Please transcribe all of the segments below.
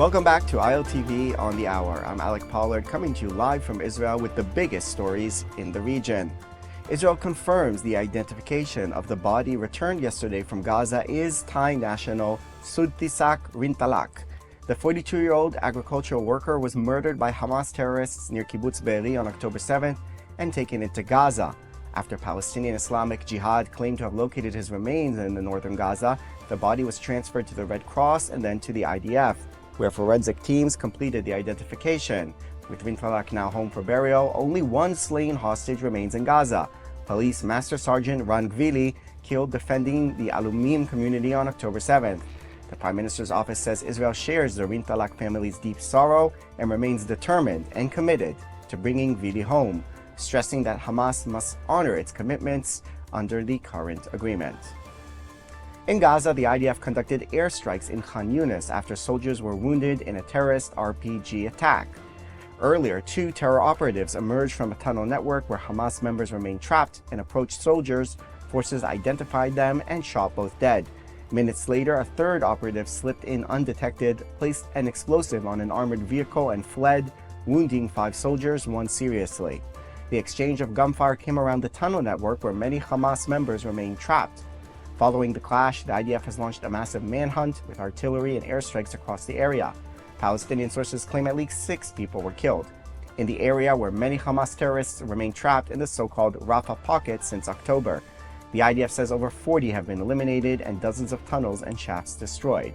Welcome back to ILTV on the Hour. I'm Alec Pollard coming to you live from Israel with the biggest stories in the region. Israel confirms the identification of the body returned yesterday from Gaza is Thai national Sudtisak Rintalak. The 42-year-old agricultural worker was murdered by Hamas terrorists near Kibbutz Be'eri on October 7th and taken into Gaza. After Palestinian Islamic Jihad claimed to have located his remains in the northern Gaza, the body was transferred to the Red Cross and then to the IDF, where forensic teams completed the identification. With Rintalak now home for burial, only one slain hostage remains in Gaza. Police Master Sergeant Ran Gvili killed defending the Alumim community on October 7th. The Prime Minister's office says Israel shares the Rintalak family's deep sorrow and remains determined and committed to bringing Gvili home, stressing that Hamas must honor its commitments under the current agreement. In Gaza, the IDF conducted airstrikes in Khan Yunis after soldiers were wounded in a terrorist RPG attack. Earlier, two terror operatives emerged from a tunnel network where Hamas members remained trapped and approached soldiers. Forces identified them and shot both dead. Minutes later, a third operative slipped in undetected, placed an explosive on an armored vehicle and fled, wounding 5 soldiers, one seriously. The exchange of gunfire came around the tunnel network where many Hamas members remained trapped. Following the clash, the IDF has launched a massive manhunt with artillery and airstrikes across the area. Palestinian sources claim at least 6 people were killed. In the area where many Hamas terrorists remain trapped in the so-called Rafah pocket since October, the IDF says over 40 have been eliminated and dozens of tunnels and shafts destroyed.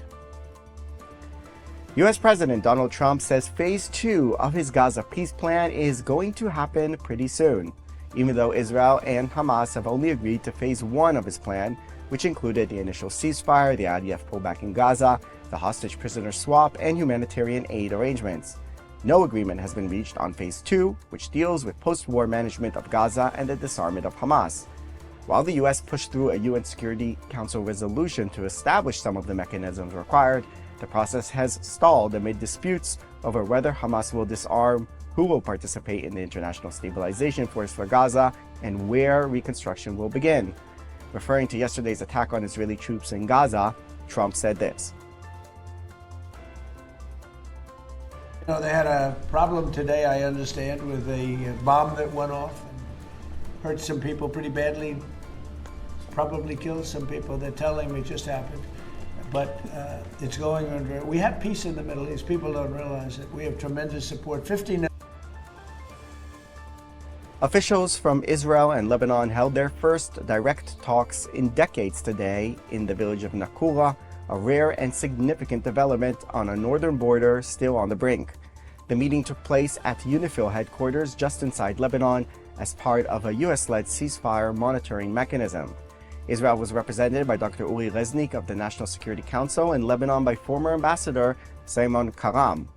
U.S. President Donald Trump says Phase 2 of his Gaza peace plan is going to happen pretty soon, even though Israel and Hamas have only agreed to Phase 1 of his plan, which included the initial ceasefire, the IDF pullback in Gaza, the hostage prisoner swap, and humanitarian aid arrangements. No agreement has been reached on Phase 2, which deals with post-war management of Gaza and the disarmament of Hamas. While the U.S. pushed through a UN Security Council resolution to establish some of the mechanisms required, the process has stalled amid disputes over whether Hamas will disarm, who will participate in the International Stabilization Force for Gaza, and where reconstruction will begin. Referring to yesterday's attack on Israeli troops in Gaza, Trump said this. They had a problem today, I understand, with a bomb that went off and hurt some people pretty badly, probably killed some people. They're telling me it just happened. But it's going under. We have peace in the Middle East. People don't realize it. We have tremendous support. 59. Officials from Israel and Lebanon held their first direct talks in decades today in the village of Nakura, a rare and significant development on a northern border still on the brink. The meeting took place at UNIFIL headquarters just inside Lebanon as part of a US-led ceasefire monitoring mechanism. Israel was represented by Dr. Uri Reznik of the National Security Council and Lebanon by former Ambassador Simon Karam.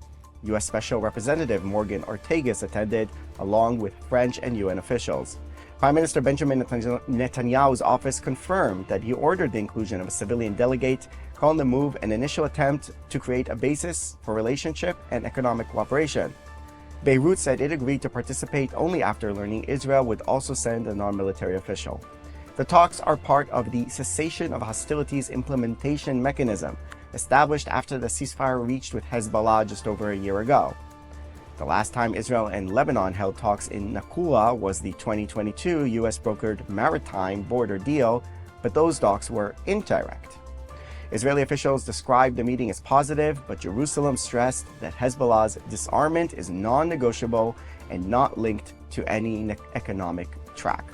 U.S. Special Representative Morgan Ortagus attended, along with French and UN officials. Prime Minister Benjamin Netanyahu's office confirmed that he ordered the inclusion of a civilian delegate, calling the move an initial attempt to create a basis for relationship and economic cooperation. Beirut said it agreed to participate only after learning Israel would also send a non-military official. The talks are part of the Cessation of Hostilities Implementation Mechanism, established after the ceasefire reached with Hezbollah just over a year ago. The last time Israel and Lebanon held talks in Nakura was the 2022 U.S.-brokered maritime border deal, but those talks were indirect. Israeli officials described the meeting as positive, but Jerusalem stressed that Hezbollah's disarmament is non-negotiable and not linked to any economic track.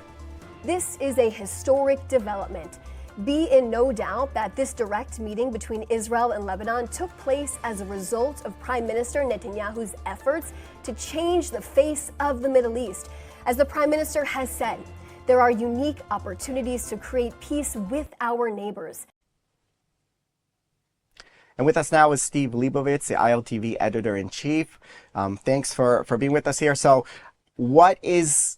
This is a historic development. Be in no doubt that this direct meeting between Israel and Lebanon took place as a result of Prime Minister Netanyahu's efforts to change the face of the Middle East. As the Prime Minister has said, there are unique opportunities to create peace with our neighbors. And with us now is Steve Leibowitz, the ILTV editor-in-chief. Thanks for being with us here. So what is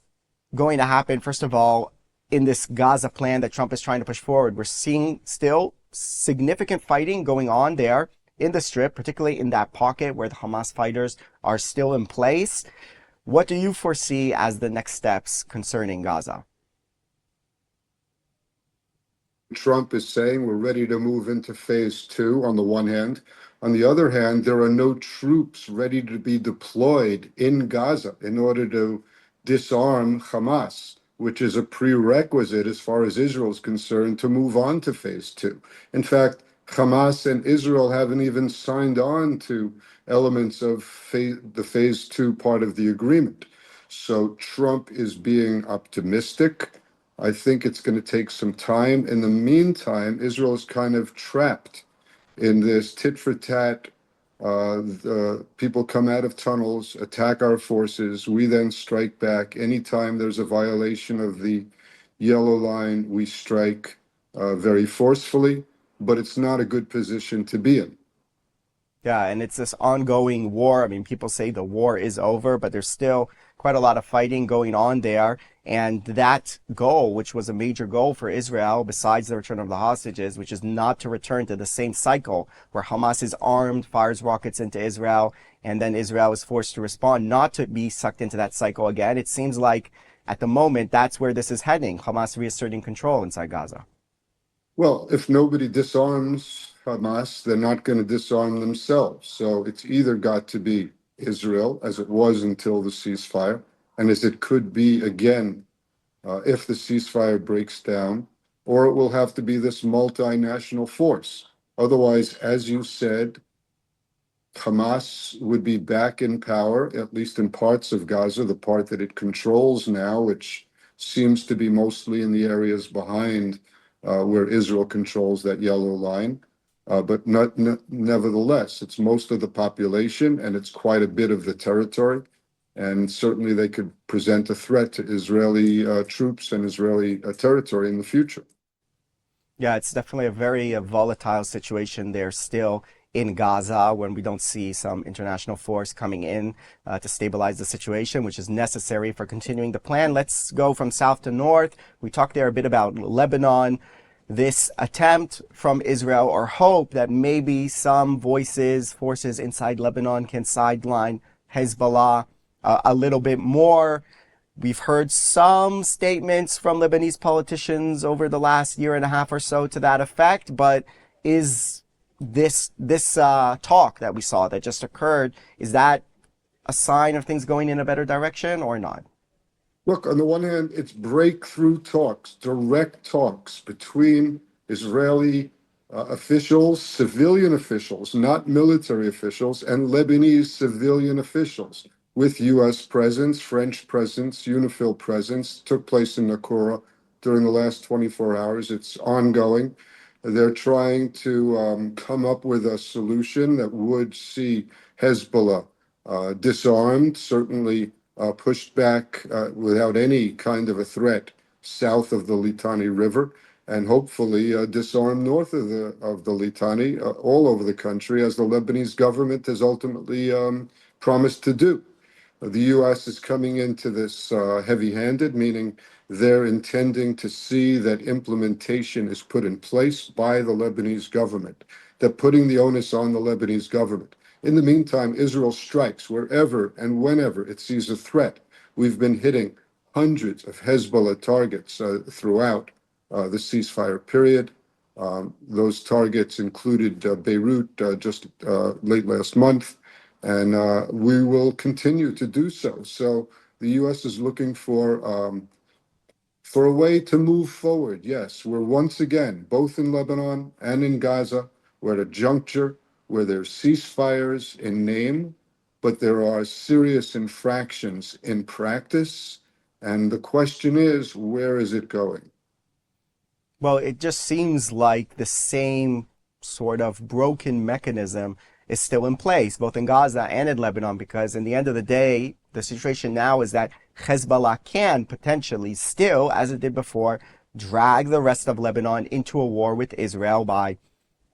going to happen, first of all, in this Gaza plan that Trump is trying to push forward? We're seeing still significant fighting going on there in the Strip, particularly in that pocket where the Hamas fighters are still in place. What do you foresee as the next steps concerning Gaza? Trump is saying we're ready to move into phase two on the one hand. On the other hand, there are no troops ready to be deployed in Gaza in order to disarm Hamas, which is a prerequisite as far as Israel is concerned to move on to phase two. In fact, Hamas and Israel haven't even signed on to elements of the phase two part of the agreement. So Trump is being optimistic. I think it's going to take some time. In the meantime, Israel is kind of trapped in this tit for tat. The people come out of tunnels, attack our forces. We then strike back. Anytime there's a violation of the yellow line, we strike very forcefully, but it's not a good position to be in. Yeah, and it's this ongoing war. I mean, people say the war is over, but there's still quite a lot of fighting going on there. And that goal, which was a major goal for Israel, besides the return of the hostages, which is not to return to the same cycle where Hamas is armed, fires rockets into Israel, and then Israel is forced to respond, not to be sucked into that cycle again. It seems like at the moment, that's where this is heading, Hamas reasserting control inside Gaza. Well, if nobody disarms Hamas, they're not going to disarm themselves. So it's either got to be Israel, as it was until the ceasefire, and as it could be again if the ceasefire breaks down, or it will have to be this multinational force. Otherwise, as you said, Hamas would be back in power, at least in parts of Gaza, the part that it controls now, which seems to be mostly in the areas behind where Israel controls that yellow line. But nevertheless, it's most of the population and it's quite a bit of the territory. And certainly they could present a threat to Israeli troops and Israeli territory in the future. Yeah, it's definitely a very volatile situation there still in Gaza when we don't see some international force coming in to stabilize the situation, which is necessary for continuing the plan. Let's go from south to north. We talked there a bit about Lebanon. This attempt from Israel, or hope that maybe some forces inside Lebanon can sideline Hezbollah a little bit more. We've heard some statements from Lebanese politicians over the last year and a half or so to that effect, but is this talk that we saw that just occurred, is that a sign of things going in a better direction or not? Look, on the one hand, it's breakthrough talks, direct talks between Israeli officials, civilian officials, not military officials, and Lebanese civilian officials with U.S. presence, French presence, UNIFIL presence, took place in Nakura during the last 24 hours. It's ongoing. They're trying to come up with a solution that would see Hezbollah disarmed, certainly pushed back without any kind of a threat south of the Litani River, and hopefully disarmed north of the Litani all over the country, as the Lebanese government has ultimately promised to do. The U.S. is coming into this heavy-handed, meaning they're intending to see that implementation is put in place by the Lebanese government. They're putting the onus on the Lebanese government. In the meantime, Israel strikes wherever and whenever it sees a threat. We've been hitting hundreds of Hezbollah targets throughout the ceasefire period. Those targets included Beirut just late last month, and we will continue to do so. So the U.S. is looking for a way to move forward. Yes, we're once again, both in Lebanon and in Gaza, we're at a juncture where there's ceasefires in name, but there are serious infractions in practice. And the question is, where is it going? Well, it just seems like the same sort of broken mechanism is still in place, both in Gaza and in Lebanon, because in the end of the day, the situation now is that Hezbollah can potentially still, as it did before, drag the rest of Lebanon into a war with Israel by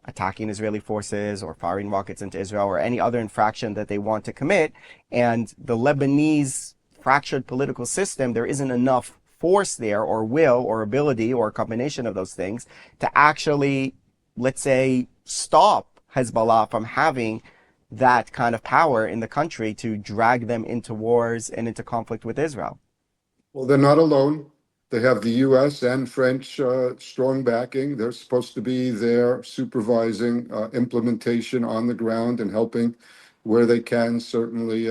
attacking Israeli forces or firing rockets into Israel or any other infraction that they want to commit. And the Lebanese fractured political system, there isn't enough force there or will or ability or a combination of those things to actually, let's say, stop Hezbollah from having that kind of power in the country to drag them into wars and into conflict with Israel. Well, they're not alone. They have the U.S. and French strong backing. They're supposed to be there supervising implementation on the ground and helping where they can, certainly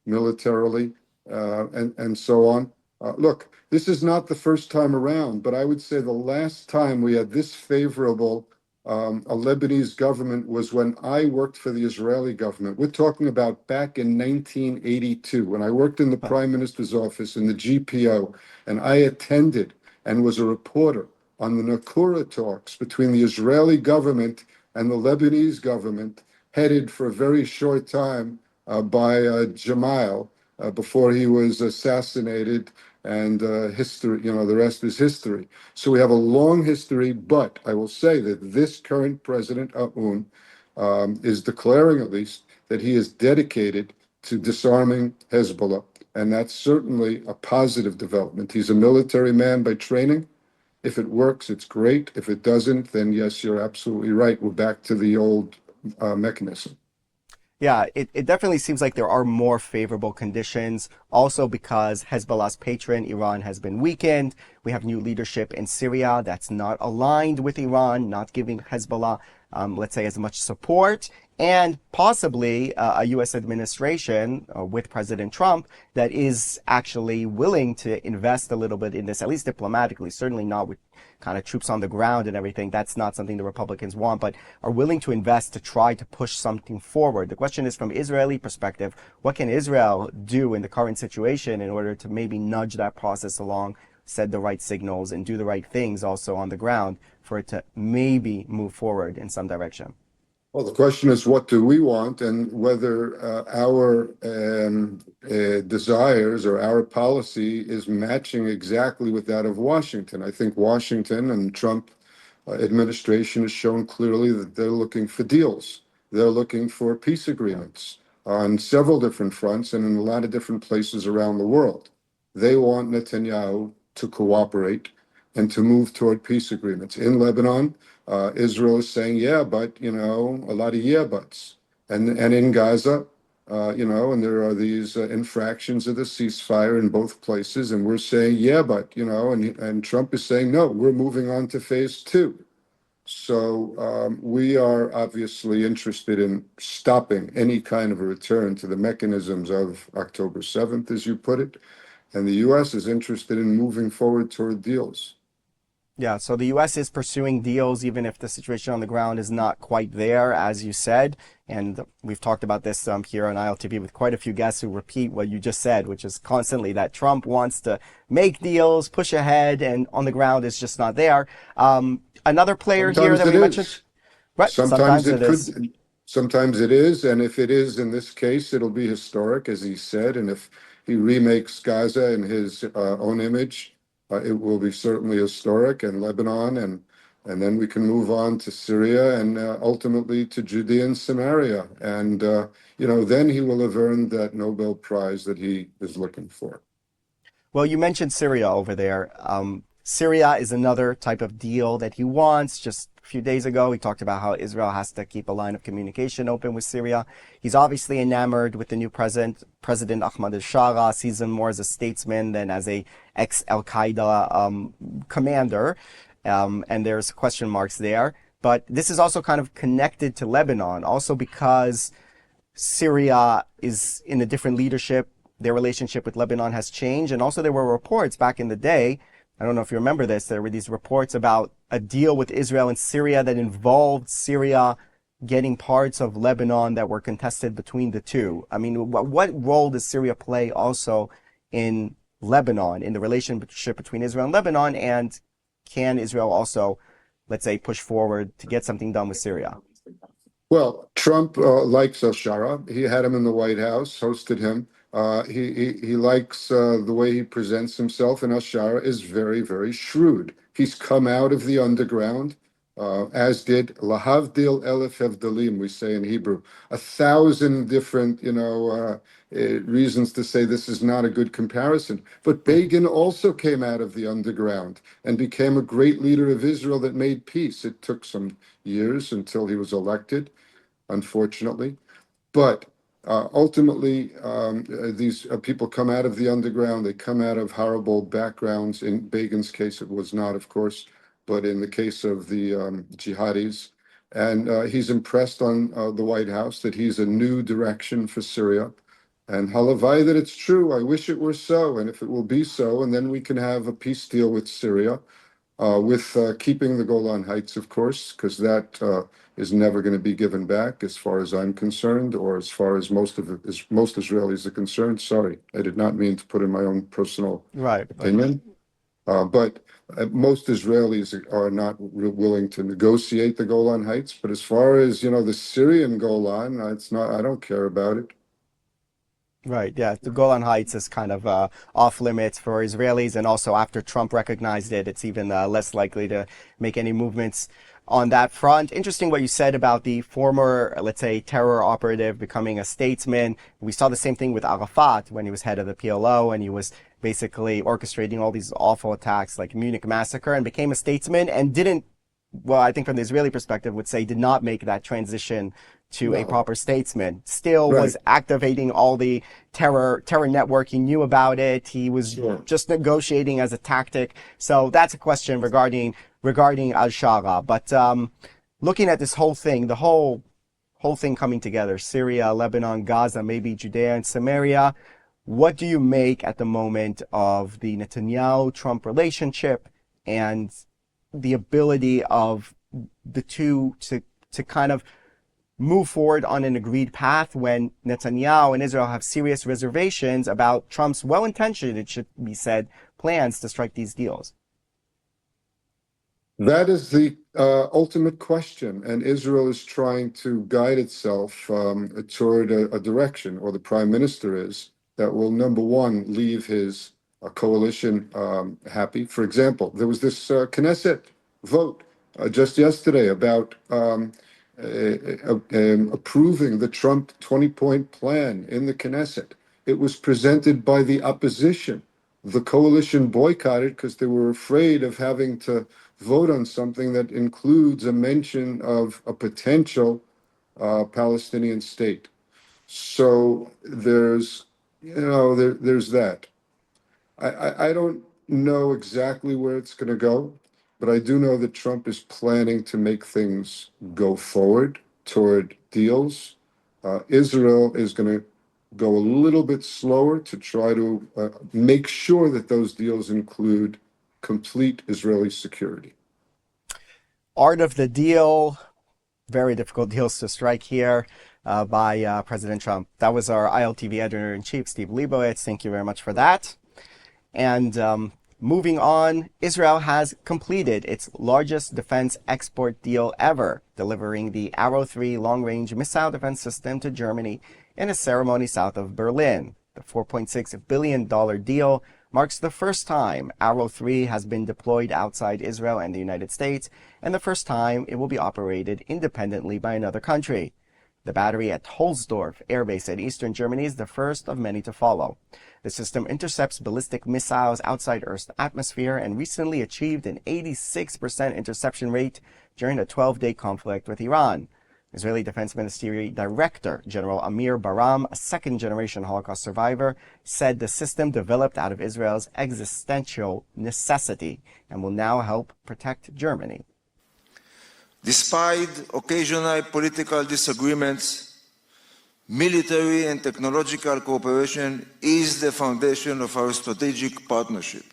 militarily, and so on. Look, this is not the first time around, but I would say the last time we had this favorable a Lebanese government was when I worked for the Israeli government. We're talking about back in 1982, when I worked in the Prime Minister's office in the GPO, and I attended and was a reporter on the Nakura talks between the Israeli government and the Lebanese government, headed for a very short time by Jamal before he was assassinated. And history, the rest is history. So we have a long history, but I will say that this current president, Aoun, is declaring at least that he is dedicated to disarming Hezbollah. And that's certainly a positive development. He's a military man by training. If it works, it's great. If it doesn't, then yes, you're absolutely right. We're back to the old mechanism. Yeah, it definitely seems like there are more favorable conditions, also because Hezbollah's patron, Iran, has been weakened. We have new leadership in Syria that's not aligned with Iran, not giving Hezbollah, let's say, as much support, and possibly a U.S. administration with President Trump that is actually willing to invest a little bit in this, at least diplomatically, certainly not with kind of troops on the ground and everything. That's not something the Republicans want, but are willing to invest to try to push something forward. The question is, from Israeli perspective, what can Israel do in the current situation in order to maybe nudge that process along, send the right signals, and do the right things also on the ground for it to maybe move forward in some direction? Well, the question is, what do we want, and whether our desires or our policy is matching exactly with that of Washington. I think Washington and Trump administration has shown clearly that they're looking for deals. They're looking for peace agreements on several different fronts and in a lot of different places around the world. They want Netanyahu to cooperate and to move toward peace agreements. In Lebanon, Israel is saying, yeah, but, a lot of yeah buts. And in Gaza, and there are these infractions of the ceasefire in both places, and we're saying, yeah, but, and Trump is saying, no, we're moving on to phase two. So we are obviously interested in stopping any kind of a return to the mechanisms of October 7th, as you put it, and the U.S. is interested in moving forward toward deals. Yeah, so the U.S. is pursuing deals, even if the situation on the ground is not quite there, as you said. And we've talked about this here on ILTV with quite a few guests who repeat what you just said, which is constantly that Trump wants to make deals, push ahead, and on the ground is just not there. Another player Sometimes here that we mentioned. Right, sometimes it is. could. Sometimes it is, and if it is in this case, it'll be historic, as he said. And if he remakes Gaza in his own image, it will be certainly historic, and Lebanon, and then we can move on to Syria and ultimately to Judea and Samaria. And, then he will have earned that Nobel Prize that he is looking for. Well, you mentioned Syria over there. Syria is another type of deal that he wants. Just a few days ago, he talked about how Israel has to keep a line of communication open with Syria. He's obviously enamored with the new President Ahmad al-Shara, sees him more as a statesman than as a ex-Al-Qaeda commander. And there's question marks there. But this is also kind of connected to Lebanon, also because Syria is in a different leadership. Their relationship with Lebanon has changed. And also there were reports back in the day, I don't know if you remember this, there were these reports about a deal with Israel and Syria that involved Syria getting parts of Lebanon that were contested between the two. I mean, what role does Syria play also in Lebanon, in the relationship between Israel and Lebanon? And can Israel also, let's say, push forward to get something done with Syria? Well, Trump likes al-Shara. He had him in the White House, hosted him. He likes the way he presents himself, and al-Shara is very, very shrewd. He's come out of the underground, as did Lahavdil Elef Hevdalim, we say in Hebrew. 1,000 different, reasons to say this is not a good comparison. But Begin also came out of the underground and became a great leader of Israel that made peace. It took some years until he was elected, unfortunately. But Ultimately, these people come out of the underground. They come out of horrible backgrounds. In Begin's case, it was not, of course, but in the case of the jihadis. And he's impressed on the White House that he's a new direction for Syria. And halavai that it's true. I wish it were so. And if it will be so, and then we can have a peace deal with Syria, with keeping the Golan Heights, of course, because that is never going to be given back as far as I'm concerned, or as far as most Israelis are concerned. Sorry, I did not mean to put in my own personal opinion. But most Israelis are not willing to negotiate the Golan Heights. But as far as, the Syrian Golan, it's not, I don't care about it. Right, yeah. The Golan Heights is kind of off limits for Israelis, and also after Trump recognized it, it's even less likely to make any movements on that front. Interesting what you said about the former, let's say, terror operative becoming a statesman. We saw the same thing with Arafat when he was head of the PLO, and he was basically orchestrating all these awful attacks like Munich massacre, and became a statesman and didn't, well, I think from the Israeli perspective would say did not make that transition to a proper statesman. Still was activating all the terror network. He knew about it. He was just negotiating as a tactic. So that's a question regarding al-Shara. But looking at this whole thing, the whole thing coming together, Syria, Lebanon, Gaza, maybe Judea and Samaria, what do you make at the moment of the Netanyahu-Trump relationship and the ability of the two to kind of move forward on an agreed path when Netanyahu and Israel have serious reservations about Trump's well-intentioned, it should be said, plans to strike these deals? That is the ultimate question, and Israel is trying to guide itself toward a direction, or the prime minister is, that will, number one, leave his coalition happy. For example, there was this Knesset vote just yesterday about approving the Trump 20-point plan in the Knesset. It was presented by the opposition. The coalition boycotted because they were afraid of having to vote on something that includes a mention of a potential Palestinian state. So there's that. I don't know exactly where it's going to go, but I do know that Trump is planning to make things go forward toward deals. Israel is going to go a little bit slower to try to make sure that those deals include complete Israeli security. Art of the deal, very difficult deals to strike here by President Trump. That was our ILTV editor-in-chief, Steve Leibowitz. Thank you very much for that. And moving on, Israel has completed its largest defense export deal ever, delivering the Arrow 3 long-range missile defense system to Germany in a ceremony south of Berlin. The $4.6 billion deal marks the first time Arrow 3 has been deployed outside Israel and the United States, and the first time it will be operated independently by another country. The battery at Holzdorf Air Base in eastern Germany is the first of many to follow. The system intercepts ballistic missiles outside Earth's atmosphere and recently achieved an 86% interception rate during a 12-day conflict with Iran. Israeli Defense Ministry Director General Amir Baram, a second-generation Holocaust survivor, said the system developed out of Israel's existential necessity and will now help protect Germany. Despite occasional political disagreements, military and technological cooperation is the foundation of our strategic partnership,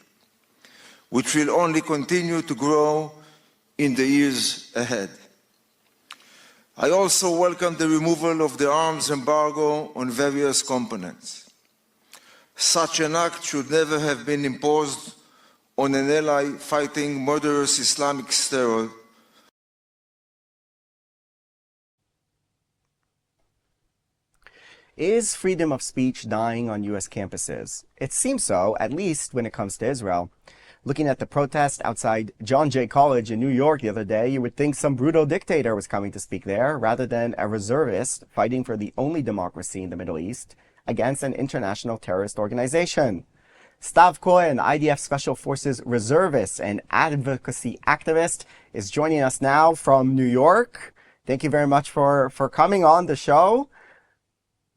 which will only continue to grow in the years ahead. I also welcome the removal of the arms embargo on various components. Such an act should never have been imposed on an ally fighting murderous Islamic terror. Is freedom of speech dying on U.S. campuses? It seems so, at least when it comes to Israel. Looking at the protest outside John Jay College in New York the other day, you would think some brutal dictator was coming to speak there, rather than a reservist fighting for the only democracy in the Middle East against an international terrorist organization. Stav Cohen, IDF Special Forces reservist and advocacy activist, is joining us now from New York. Thank you very much for coming on the show.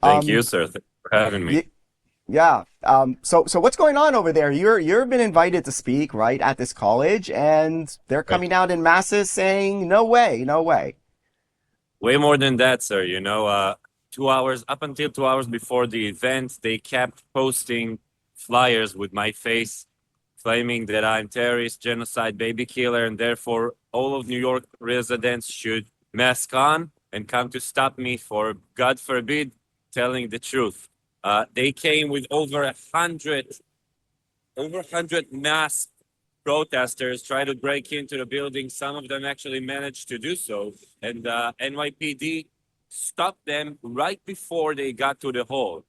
Thank you, sir. Thank you for having me. y- yeah. So what's going on over there? You've been invited to speak, right, at this college, and they're Right. coming out in masses saying, "No way, no way." Way more than that, sir. 2 hours, up until 2 hours before the event, they kept posting flyers with my face, claiming that I'm terrorist, genocide, baby killer, and therefore all of New York residents should mask on and come to stop me for, God forbid, telling the truth. They came with over 100 masked protesters try to break into the building. Some of them actually managed to do so, and NYPD stopped them right before they got to the hall.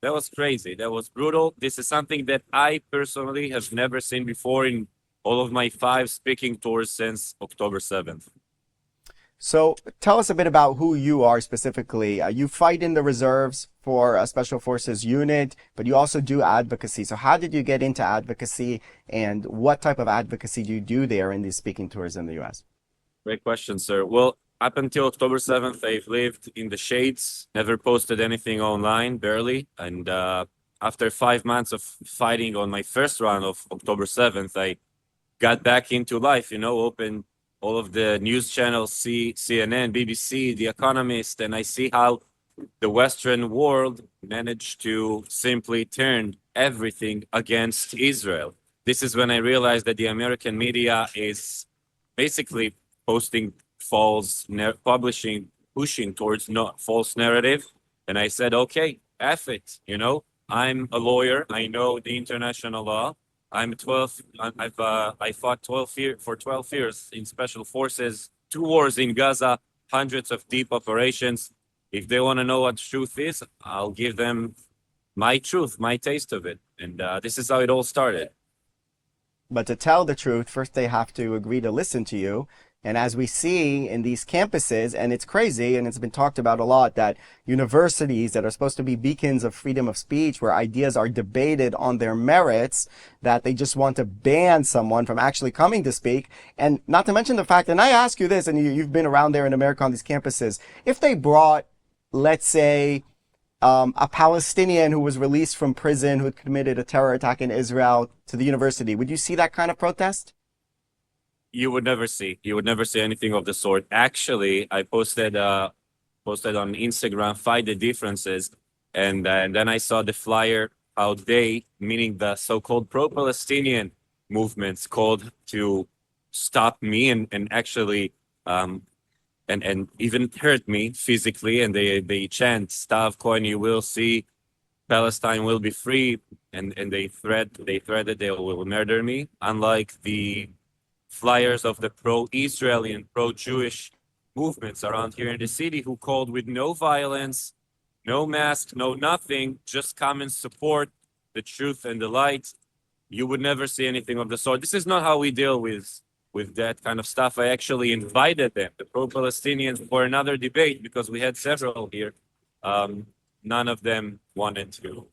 That was crazy. That was brutal. This is something that I personally have never seen before in all of my 5 speaking tours since October 7th. So tell us a bit about who you are specifically. You fight in the reserves for a special forces unit, but you also do advocacy. So how did you get into advocacy, and what type of advocacy do you do there in these speaking tours in the U.S.? Great question, sir. Well, up until October 7th, I've lived in the shades, never posted anything online, barely. And after 5 months of fighting on my first round of October 7th, I got back into life, opened all of the news channels, CNN, BBC, The Economist, and I see how the Western world managed to simply turn everything against Israel. This is when I realized that the American media is basically posting pushing towards false narrative. And I said, okay, F it, I'm a lawyer. I know the international law. I fought 12 years in special forces, 2 wars in Gaza, hundreds of deep operations. If they want to know what truth is, I'll give them my truth, my taste of it. And this is how it all started. But to tell the truth, first they have to agree to listen to you. And as we see in these campuses, and it's crazy, and it's been talked about a lot, that universities that are supposed to be beacons of freedom of speech, where ideas are debated on their merits, that they just want to ban someone from actually coming to speak. And not to mention the fact, and I ask you this, and you've been around there in America on these campuses, if they brought, let's say, a Palestinian who was released from prison, who had committed a terror attack in Israel, to the university, would you see that kind of protest? You would never see anything of the sort. Actually, I posted on Instagram, Fight the Differences, and then I saw the flyer, how they, meaning the so-called pro-Palestinian movements, called to stop me and actually and even hurt me physically, and they chant, Stav, Cohen, you will see, Palestine will be free, and they threatened they will murder me. Unlike the flyers of the pro-Israeli and pro-Jewish movements around here in the city, who called with no violence, no mask, no nothing, just come and support the truth and the light. You would never see anything of the sort. This is not how we deal with that kind of stuff. I actually invited them, the pro-Palestinians, for another debate, because we had several here. None of them wanted to.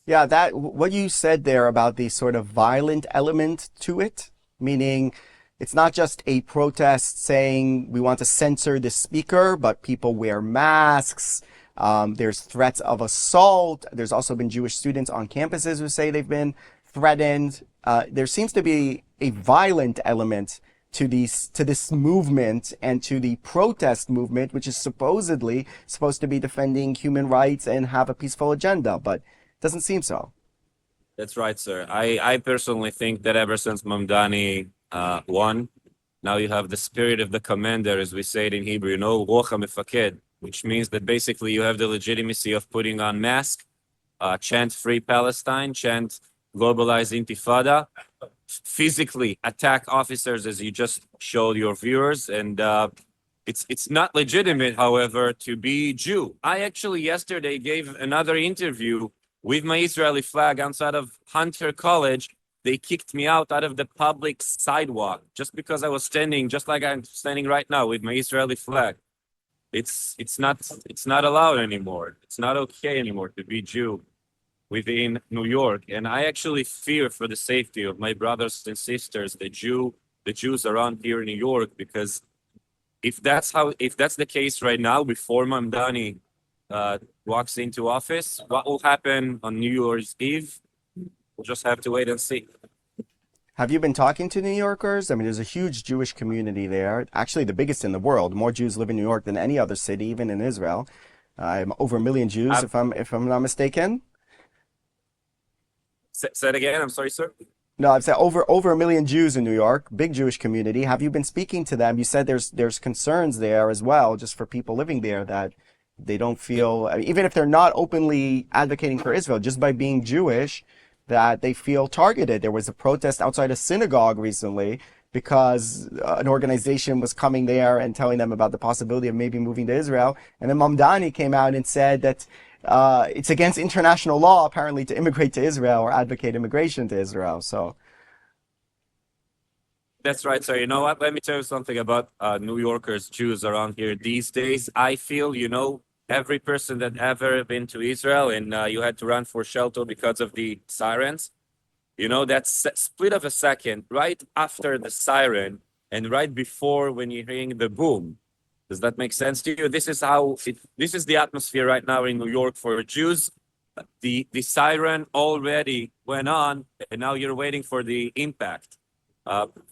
Yeah, that what you said there about the sort of violent element to it, meaning it's not just a protest saying we want to censor the speaker, but people wear masks. There's threats of assault. There's also been Jewish students on campuses who say they've been threatened. There seems to be a violent element to this movement and to the protest movement, which is supposedly supposed to be defending human rights and have a peaceful agenda, but doesn't seem so. That's right, sir. I personally think that ever since Mamdani won, now you have the spirit of the commander, as we say it in Hebrew, Ruach HaMefaked, which means that basically you have the legitimacy of putting on mask, chant Free Palestine, chant globalized intifada, physically attack officers, as you just showed your viewers. And it's not legitimate, however, to be Jew. I actually yesterday gave another interview with my Israeli flag outside of Hunter College. They kicked me out of the public sidewalk just because I was standing, just like I'm standing right now with my Israeli flag. It's not allowed anymore. It's not okay anymore to be Jew within New York. And I actually fear for the safety of my brothers and sisters, the Jews around here in New York, because if that's the case right now, before Mamdani walks into office, what will happen on New Year's Eve? We'll just have to wait and see. Have you been talking to New Yorkers? I mean, there's a huge Jewish community there, actually the biggest in the world. More Jews live in New York than any other city, even in Israel. Over 1 million Jews, if I'm not mistaken. Say it again. I'm sorry, sir. No, I've said over 1 million Jews in New York, big Jewish community. Have you been speaking to them? You said there's concerns there as well, just for people living there, that they don't feel, I mean, even if they're not openly advocating for Israel, just by being Jewish, that they feel targeted. There was a protest outside a synagogue recently because an organization was coming there and telling them about the possibility of maybe moving to Israel. And then Mamdani came out and said that it's against international law, apparently, to immigrate to Israel or advocate immigration to Israel. So that's right. So you know what? Let me tell you something about New Yorkers, Jews around here these days. I feel, every person that ever been to Israel and you had to run for shelter because of the sirens, that split of a second right after the siren and right before when you're hearing the boom. Does that make sense to you? This is the atmosphere right now in New York for Jews. The siren already went on, and now you're waiting for the impact.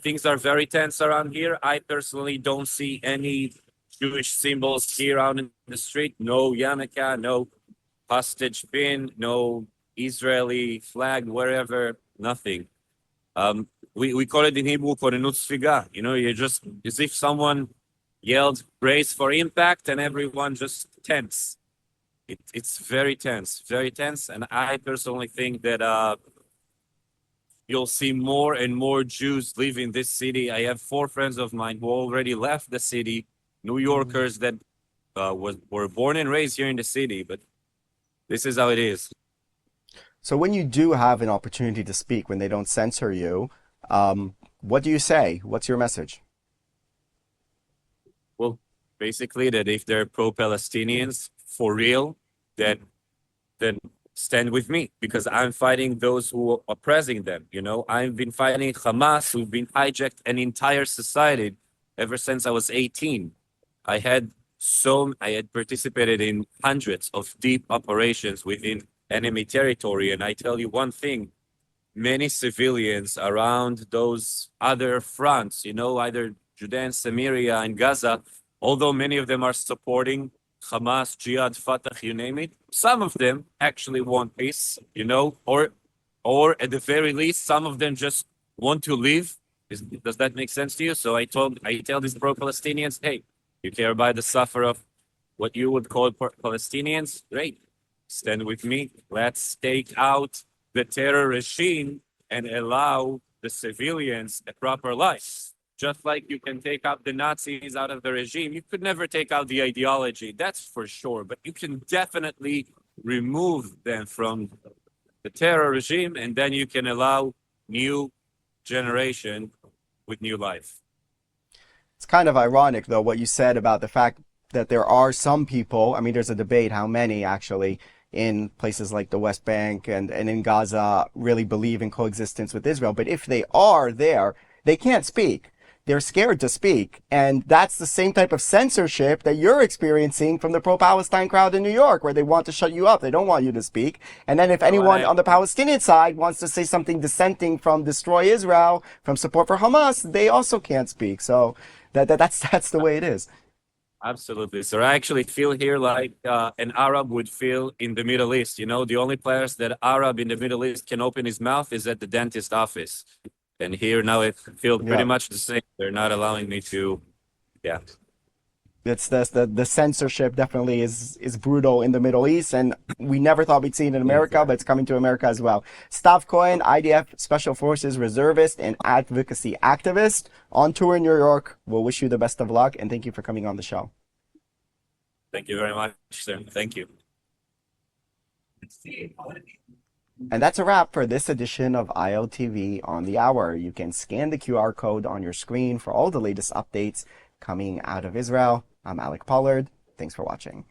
Things are very tense around here. I personally don't see any Jewish symbols here out in the street. No yarmulke, no hostage pin, no Israeli flag, wherever, nothing. We call it in Hebrew korenut sfiga. You're just as if someone yelled brace for impact and everyone just tense. It's very tense, and I personally think that you'll see more and more Jews leaving this city. I have 4 friends of mine who already left the city, New Yorkers that were born and raised here in the city, but this is how it is. So when you do have an opportunity to speak, when they don't censor you, what do you say? What's your message? Well, basically that if they're pro-Palestinians for real, then stand with me, because I'm fighting those who are oppressing them. I've been fighting Hamas, who've been hijacked an entire society ever since I was 18. I had participated in hundreds of deep operations within enemy territory, and I tell you one thing: many civilians around those other fronts, either Judea and Samaria and Gaza, although many of them are supporting Hamas, Jihad, Fatah, you name it, some of them actually want peace, or at the very least, some of them just want to live. Does that make sense to you? So I tell these pro-Palestinians, hey, you care about the suffer of what you would call Palestinians? Great. Stand with me. Let's take out the terror regime and allow the civilians a proper life. Just like you can take out the Nazis out of the regime, you could never take out the ideology, that's for sure. But you can definitely remove them from the terror regime, and then you can allow new generation with new life. It's kind of ironic, though, what you said about the fact that there are some people, I mean, there's a debate how many actually in places like the West Bank and in Gaza really believe in coexistence with Israel. But if they are there, they can't speak. They're scared to speak. And that's the same type of censorship that you're experiencing from the pro-Palestine crowd in New York, where they want to shut you up. They don't want you to speak. And then if anyone on the Palestinian side wants to say something dissenting from destroy Israel, from support for Hamas, they also can't speak. So that's the way it is. Absolutely. So I actually feel here like an Arab would feel in the Middle East. The only place that Arab in the Middle East can open his mouth is at the dentist office. And here now it feels pretty much the same. They're not allowing me to, It's the censorship definitely is brutal in the Middle East, and we never thought we'd see it in America, but it's coming to America as well. Stav Cohen, IDF Special Forces reservist and advocacy activist, on tour in New York. We'll wish you the best of luck, and thank you for coming on the show. Thank you very much, sir. Thank you. And that's a wrap for this edition of ILTV on the Hour. You can scan the QR code on your screen for all the latest updates coming out of Israel. I'm Alec Pollard. Thanks for watching.